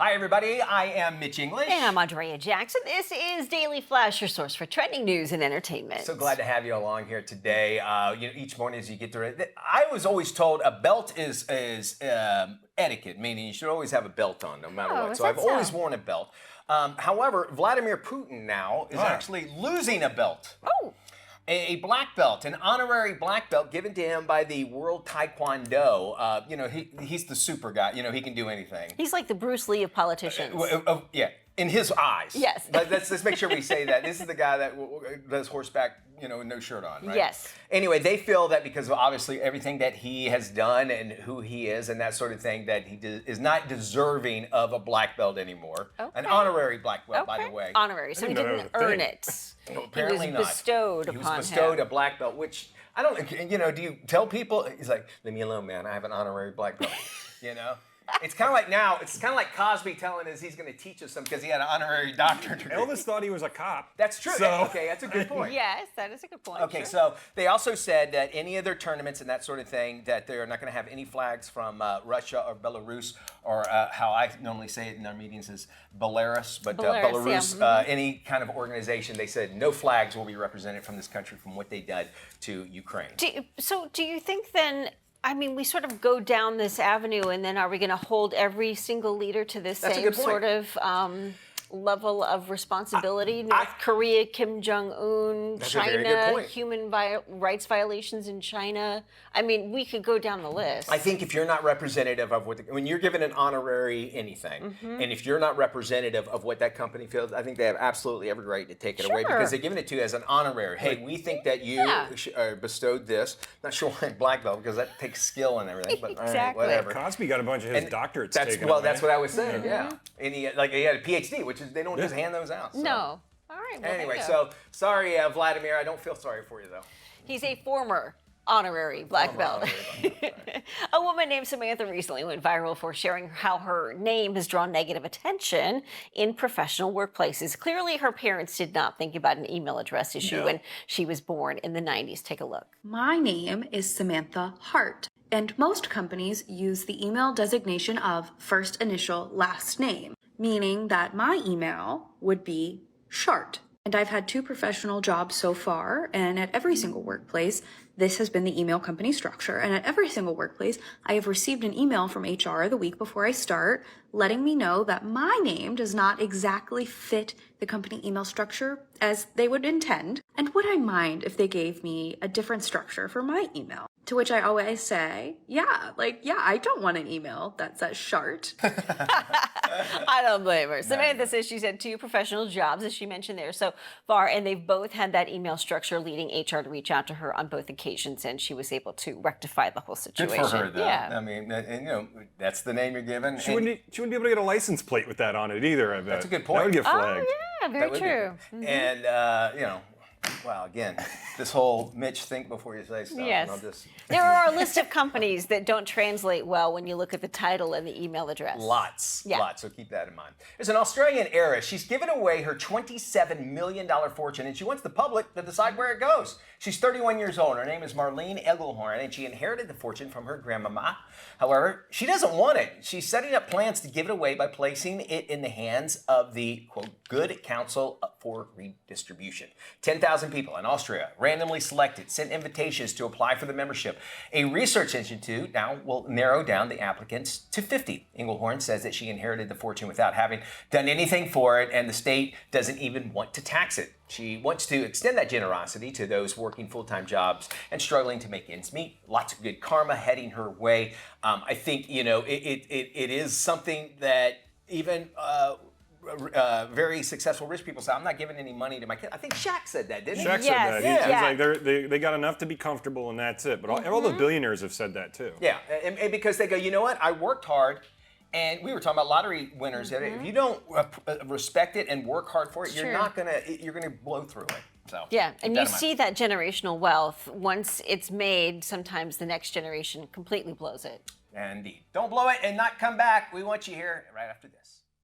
Hi, everybody. I am Mitch English. And I'm Andrea Jackson. This is Daily Flash, your source for trending news and entertainment. So glad to have you along here today. Each morning as you get through it, I was always told a belt is etiquette, meaning you should always have a belt on no matter what. So I've always worn a belt. However, Vladimir Putin now is actually losing a belt. Oh. A black belt, an honorary black belt given to him by the World Taekwondo. He's the super guy. He can do anything. He's like the Bruce Lee of politicians. Yeah, in his eyes. Yes. Let's make sure we say that. This is the guy that does horseback, no shirt on, right? Yes. Anyway, they feel that because of obviously everything that he has done and who he is and that sort of thing, that he is not deserving of a black belt anymore. Okay. An honorary black belt, by the way. Honorary, so he didn't earn it. Well, apparently he was bestowed upon him. He was bestowed a black belt, which I don't, do you tell people? He's like, leave me alone, man. I have an honorary black belt, It's kind of like now, it's kind of like Cosby telling us he's going to teach us something because he had an honorary doctorate degree. Elvis thought he was a cop. That's true. So. Okay, that's a good point. Yes, that is a good point. Okay, so they also said that any of their tournaments and that sort of thing, that they're not going to have any flags from Russia or Belarus, or how I normally say it in our meetings is Belarus, but Belarus, yeah. Any kind of organization, they said no flags will be represented from this country from what they did to Ukraine. Do you think then, we sort of go down this avenue, and then are we going to hold every single leader to this same sort of level of responsibility? North Korea, Kim Jong-un, China, human rights violations in China. We could go down the list. I think if you're not representative of when you're given an honorary anything, and if you're not representative of what that company feels, I think they have absolutely every right to take it away because they're giving it to you as an honorary. Hey, we think that you bestowed this. Not sure why black belt because that takes skill and everything, but exactly. whatever. Cosby got a bunch of his doctorates taken Well, away. that's what I was saying, yeah. And he had a PhD, which is they don't just hand those out. So. No. All right. Well, anyway, so sorry, Vladimir. I don't feel sorry for you, though. He's a former honorary black belt. A woman named Samantha recently went viral for sharing how her name has drawn negative attention in professional workplaces. Clearly, her parents did not think about an email address issue when she was born in the 90s. Take a look. My name is Samantha Hart, and most companies use the email designation of first initial last name, meaning that my email would be Shart. And I've had 2 professional jobs so far, and at every single workplace, this has been the email company structure. And at every single workplace, I have received an email from HR the week before I start, letting me know that my name does not exactly fit the company email structure as they would intend. And would I mind if they gave me a different structure for my email? To which I always say, I don't want an email that says Shart. I don't blame her. Samantha says she's had 2 professional jobs, as she mentioned there, so far, and they've both had that email structure, leading HR to reach out to her on both occasions, and she was able to rectify the whole situation. Good for her, though. Yeah. That's the name you're given. She wouldn't be able to get a license plate with that on it either, I bet. That's a good point. That would get flagged. Oh, yeah, very true. And, well, again, this whole Mitch, think before you say stuff. Yes. There are a list of companies that don't translate well when you look at the title and the email address. Lots, so keep that in mind. There's an Australian heiress. She's given away her $27 million fortune, and she wants the public to decide where it goes. She's 31 years old. Her name is Marlene Egelhorn, and she inherited the fortune from her grandmama. However, she doesn't want it. She's setting up plans to give it away by placing it in the hands of the, quote, Good Council for Redistribution. 10,000 people in Austria, randomly selected, sent invitations to apply for the membership. A research institute now will narrow down the applicants to 50. Engelhorn says that she inherited the fortune without having done anything for it, and the state doesn't even want to tax it. She wants to extend that generosity to those working full-time jobs and struggling to make ends meet. Lots of good karma heading her way. I think, it is something that even very successful rich people say, I'm not giving any money to my kids. I think Shaq said that, didn't he? Shaq said that. He's like, they got enough to be comfortable and that's it. But all the billionaires have said that too. Yeah, and because they go, you know what? I worked hard. And we were talking about lottery winners. If you don't respect it and work hard for it, you're gonna blow through it. So and you see that generational wealth. Once it's made, sometimes the next generation completely blows it. Indeed. Don't blow it and not come back. We want you here right after this.